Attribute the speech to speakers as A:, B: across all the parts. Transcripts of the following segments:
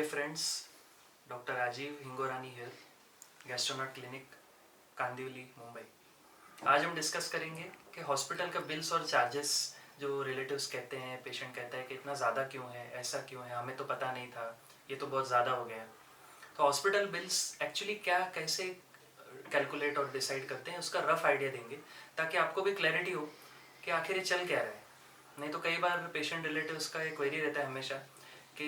A: Friends, doctor Rajiv Hingorani here, Gastronaut clinic, Kandivali, Mumbai. आज हम discuss करेंगे कि हॉस्पिटल का बिल्स और चार्जेस जो रिलेटिव्स कहते हैं, पेशेंट कहता है कि इतना ज़्यादा क्यों है, ऐसा क्यों है, हमें तो पता नहीं था, ये तो बहुत ज़्यादा हो गया। तो हॉस्पिटल बिल्स एक्चुअली क्या, कैसे कैलकुलेट और डिसाइड करते हैं, उसका रफ आइडिया देंगे ताकि आपको भी क्लैरिटी हो कि आखिर ये चल क्या रहा है। नहीं तो कई बार पेशेंट रिलेटिव्स का एक क्वेरी रहता है हमेशा कि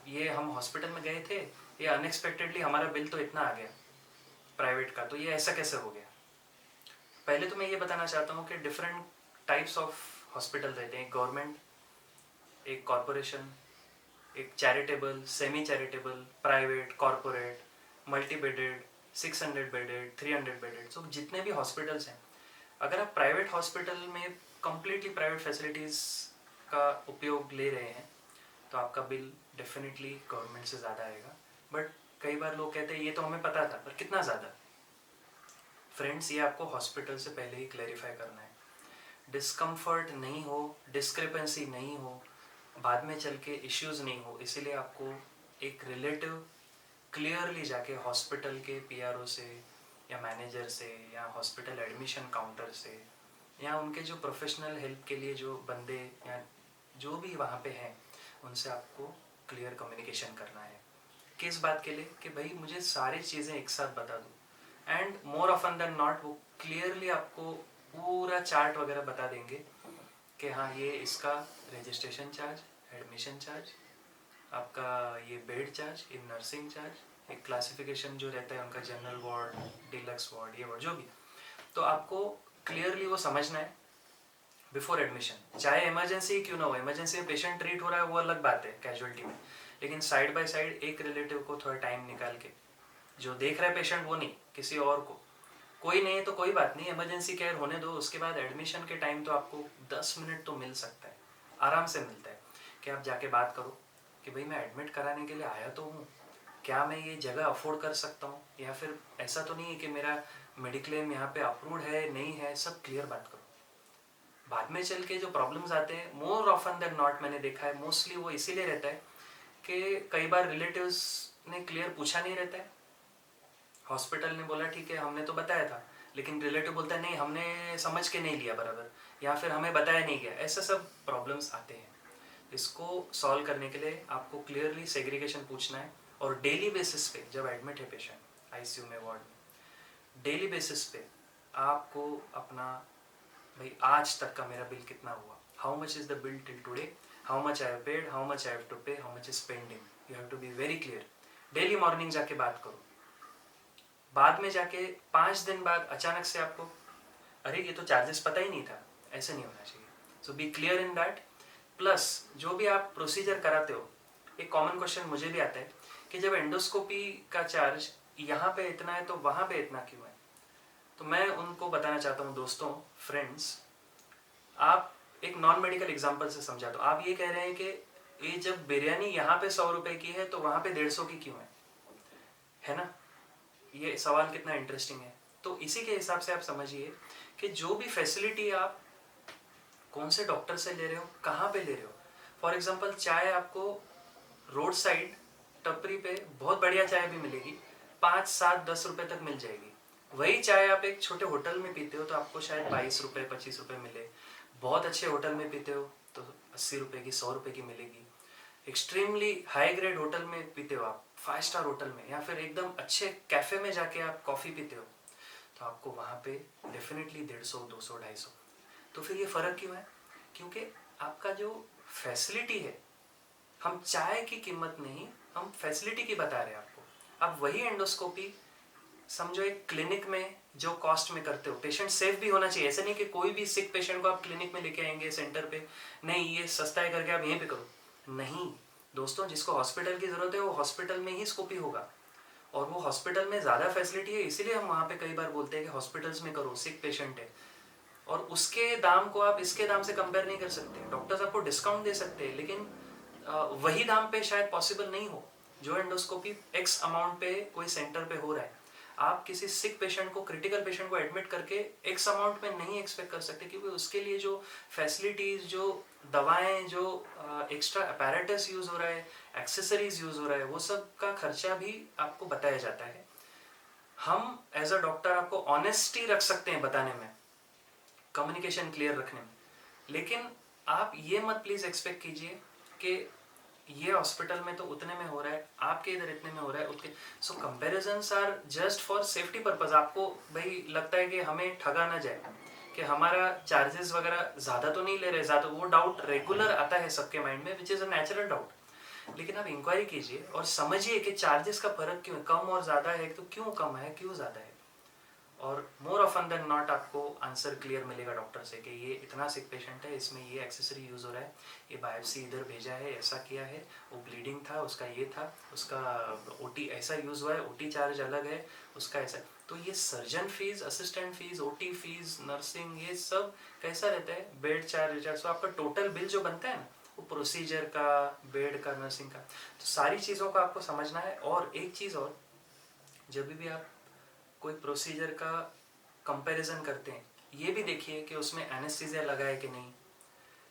A: ये हम हॉस्पिटल में गए थे, ये अनएक्सपेक्टेडली हमारा बिल तो इतना आ गया प्राइवेट का, तो ये ऐसा कैसे हो गया। पहले तो मैं ये बताना चाहता हूँ कि डिफरेंट टाइप्स ऑफ हॉस्पिटल रहते हैं। एक गवर्नमेंट, एक कॉरपोरेशन, एक charitable, semi charitable, private, corporate, multi bedded, 600 bedded, 300 bedded. So जितने भी हॉस्पिटल्स हैं, अगर आप प्राइवेट हॉस्पिटल में कंप्लीटली प्राइवेट फैसिलिटीज़ का उपयोग ले रहे हैं तो आपका बिल डेफिनेटली गवर्नमेंट से ज़्यादा आएगा। बट कई बार लोग कहते हैं ये तो हमें पता था, पर कितना ज़्यादा। फ्रेंड्स, ये आपको हॉस्पिटल से पहले ही क्लैरिफाई करना है। डिस्कम्फर्ट नहीं हो, डिस्क्रिपेंसी नहीं हो, बाद में चल के इश्यूज़ नहीं हो, इसीलिए आपको एक रिलेटिव क्लियरली जाके हॉस्पिटल के पीआरओ से या मैनेजर से या हॉस्पिटल एडमिशन काउंटर से या उनके जो प्रोफेशनल हेल्प के लिए जो बंदे या जो भी वहाँ पे हैं, उनसे आपको क्लियर कम्युनिकेशन करना है। किस बात के लिए कि भाई मुझे सारी चीज़ें एक साथ बता दो। And more often than not वो क्लियरली आपको पूरा चार्ट वगैरह बता देंगे कि हाँ, ये इसका रजिस्ट्रेशन चार्ज, एडमिशन चार्ज, आपका ये बेड चार्ज, ये नर्सिंग चार्ज, एक क्लासिफिकेशन जो रहता है उनका, जनरल वार्ड, डिलक्स वार्ड, ये वार्ड जो भी। तो आपको क्लियरली वो समझना है बिफोर एडमिशन। चाहे इमरजेंसी क्यों ना हो, इमरजेंसी में पेशेंट ट्रीट हो रहा है वो अलग बात है कैजुअलिटी में, लेकिन साइड बाय साइड एक रिलेटिव को थोड़ा टाइम निकाल के, जो देख रहा है पेशेंट वो नहीं, किसी और को, कोई नहीं है तो कोई बात नहीं, इमरजेंसी केयर होने दो, उसके बाद एडमिशन के टाइम तो आपको 10 मिनट तो मिल सकता है, आराम से मिलता है कि आप जाके बात करो कि भाई मैं एडमिट कराने के लिए आया तो हूँ, क्या मैं ये जगह अफोर्ड कर सकता हूँ, या फिर ऐसा तो नहीं है कि मेरा मेडिक्लेम यहाँ पे अप्रूव्ड है नहीं है, सब क्लियर बात करो। बाद में चल के जो प्रॉब्लम्स आते हैं, मोर ऑफन देन नॉट मैंने देखा है, मोस्टली वो इसीलिए रहता है कि कई बार रिलेटिव्स ने क्लियर पूछा नहीं रहता है, हॉस्पिटल ने बोला ठीक है हमने तो बताया था, लेकिन रिलेटिव बोलता है नहीं हमने समझ के नहीं लिया बराबर, या फिर हमें बताया नहीं गया, ऐसा सब प्रॉब्लम्स आते हैं। इसको सॉल्व करने के लिए आपको क्लियरली सेग्रीगेशन पूछना है, और डेली बेसिस पे जब एडमिट है पेशेंट आईसीयू में, वार्ड में, डेली बेसिस पे आपको अपना, भाई आज तक का मेरा बिल कितना हुआ, how much is the bill till today, how much I have paid, how much I have to pay, how much is pending. You have to be very clear. Daily morning जाके बात करो। बाद में जाके 5 दिन बाद अचानक से आपको अरे ये तो चार्जेस पता ही नहीं था, ऐसे नहीं होना चाहिए। So be clear in that. Plus जो भी आप प्रोसीजर कराते हो, एक कॉमन क्वेश्चन मुझे भी आता है कि जब एंडोस्कोपी का चार्ज यहाँ पे इतना है तो वहाँ पे इतना क्यों है। तो मैं उनको बताना चाहता हूँ, दोस्तों, फ्रेंड्स, आप एक नॉन मेडिकल एग्जांपल से समझा। तो आप ये कह रहे हैं कि ये जब बिरयानी यहाँ पे 100 रुपए की है तो वहाँ पे 150 की क्यों है ना। ये सवाल कितना इंटरेस्टिंग है। तो इसी के हिसाब से आप समझिए कि जो भी फैसिलिटी आप कौन से डॉक्टर से ले रहे हो, कहाँ पे ले रहे हो। फॉर एग्जांपल, चाय आपको रोड साइड टपरी पे बहुत बढ़िया चाय भी मिलेगी, 5, 7, 10 रुपए तक मिल जाएगी। वही चाय आप एक छोटे होटल में पीते हो तो आपको शायद 22 रुपए, 25 रुपए मिले। बहुत अच्छे होटल में पीते हो तो 80 रुपए की, 100 रुपए की मिलेगी। एक्सट्रीमली हाई ग्रेड होटल में पीते हो आप, 5 स्टार होटल में, या फिर एकदम अच्छे कैफे में जाके आप कॉफ़ी पीते हो, तो आपको वहाँ पे डेफिनेटली 150, 200, 250। तो फिर ये फ़र्क क्यों है? क्योंकि आपका जो फैसिलिटी है, हम चाय की कीमत नहीं, हम फैसिलिटी की बता रहे हैं आपको। अब वही एंडोस्कोपी समझो एक क्लिनिक में जो कॉस्ट में करते हो, पेशेंट सेफ भी होना चाहिए। ऐसा नहीं कि कोई भी सिक पेशेंट को आप क्लिनिक में लेके आएंगे सेंटर पे, नहीं ये सस्ता है करके आप यहीं पे करो, नहीं दोस्तों, जिसको हॉस्पिटल की ज़रूरत है वो हॉस्पिटल में ही स्कोपी होगा, और वो हॉस्पिटल में ज़्यादा फैसिलिटी है, इसीलिए हम वहाँ पे कई बार बोलते हैं कि हॉस्पिटल्स में करो, सिक पेशेंट है। और उसके दाम को आप इसके दाम से कंपेयर नहीं कर सकते। डॉक्टर्स आपको डिस्काउंट दे सकते हैं, लेकिन वही दाम पे शायद पॉसिबल नहीं हो जो एंडोस्कोपी एक्स अमाउंट पे कोई सेंटर पे हो रहा है। आप किसी सिक पेशेंट को, क्रिटिकल पेशेंट को एडमिट करके एक्स अमाउंट में नहीं एक्सपेक्ट कर सकते, क्योंकि उसके लिए जो फैसिलिटीज़, जो दवाएं, जो एक्स्ट्रा अपैरेटस यूज़ हो रहा है, एक्सेसरीज यूज़ हो रहा है, वो सब का खर्चा भी आपको बताया जाता है। हम एज अ डॉक्टर आपको ऑनेस्टी रख सकते हैं बताने में, कम्युनिकेशन क्लियर रखने में, लेकिन आप ये मत प्लीज़ एक्सपेक्ट कीजिए कि ये हॉस्पिटल में तो उतने में हो रहा है, आपके इधर इतने में हो रहा है, उतने। So comparisons are just for safety purpose. आपको भाई लगता है कि हमें ठगा ना जाए, कि हमारा चार्जेस वगैरह ज़्यादा तो नहीं ले रहे, ज़्यादा, वो डाउट रेगुलर आता है सबके माइंड में, which is a natural doubt. लेकिन आप इंक्वायरी कीजिए और समझिए कि चार्जेस का फर्क क्यों है, कम और ज़्यादा है तो क्यों कम है, क्यों ज़्यादा है, और मोर ऑफन देन नॉट आपको आंसर क्लियर मिलेगा डॉक्टर से कि ये इतना सिक पेशेंट है, इसमें ये एक्सेसरी यूज़ हो रहा है, ये बायोप्सी इधर भेजा है, ऐसा किया है, वो ब्लीडिंग था, उसका ये था, उसका ओटी ऐसा यूज़ हुआ है, ओटी चार्ज अलग है, उसका ऐसा। तो ये surgeon fees, assistant fees, OT fees, nursing, ये सब कैसा रहता है, बेड चार्ज, तो आपका टोटल बिल जो बनता है ना, वो प्रोसीजर का, बेड का, नर्सिंग का, तो सारी चीज़ों का आपको समझना है। और एक चीज़ और, जब भी आप कोई प्रोसीजर का कंपैरिजन करते हैं, ये भी देखिए कि उसमें एनेस्थीसिया लगा है कि नहीं,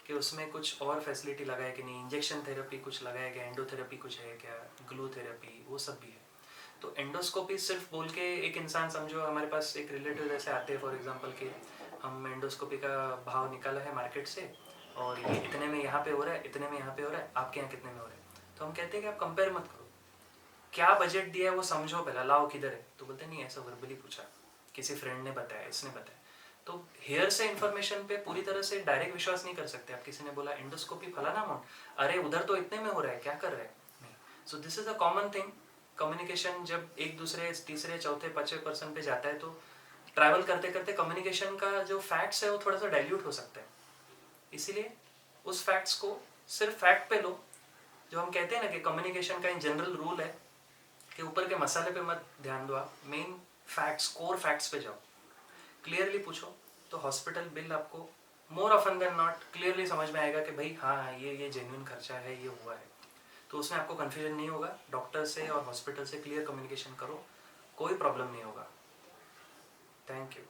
A: कि उसमें कुछ और फैसिलिटी लगा है कि नहीं, इंजेक्शन थेरेपी कुछ लगा है क्या, एंडोथेरेपी कुछ है क्या, ग्लू थेरेपी, वो सब भी है। तो एंडोस्कोपी सिर्फ बोल के एक इंसान, समझो हमारे पास एक रिलेटिव जैसे आते हैं फॉर एग्जांपल कि हम एंडोस्कोपी का भाव निकाला है मार्केट से और ये इतने में यहाँ पे हो रहा है, इतने में यहाँ पे हो रहा है, आपके यहाँ कितने में हो रहा है, तो हम कहते हैं कि आप कंपेयर मत करो, क्या बजट दिया है वो समझो पहला, लाओ किधर है, तो बोलते नहीं ऐसा वर्बली पूछा, किसी फ्रेंड ने बताया, इसने बताया। तो हेयर से इन्फॉर्मेशन पे पूरी तरह से डायरेक्ट विश्वास नहीं कर सकते आप। किसी ने बोला एंडोस्कोपी फलाना अमाउंट, अरे उधर तो इतने में हो रहा है, क्या कर रहे हैं, नहीं। So this is a common thing. Communication जब एक दूसरे तीसरे चौथे पांचवें पर्सन पे जाता है तो ट्रैवल करते करते कम्युनिकेशन का जो फैक्ट्स है वो थोड़ा सा डाइल्यूट हो सकता है। इसीलिए उस फैक्ट्स को सिर्फ फैक्ट पे लो। जो हम कहते हैं ना कि कम्युनिकेशन का इन जनरल रूल है कि ऊपर के मसाले पे मत ध्यान दो, आप मेन फैक्ट्स, कोर फैक्ट्स पे जाओ, क्लियरली पूछो, तो हॉस्पिटल बिल आपको more often than not clearly समझ में आएगा कि भाई हाँ ये जेन्युइन खर्चा है, ये हुआ है। तो उसमें आपको कन्फ्यूजन नहीं होगा। डॉक्टर से और हॉस्पिटल से क्लियर कम्युनिकेशन करो, कोई प्रॉब्लम नहीं होगा। Thank you.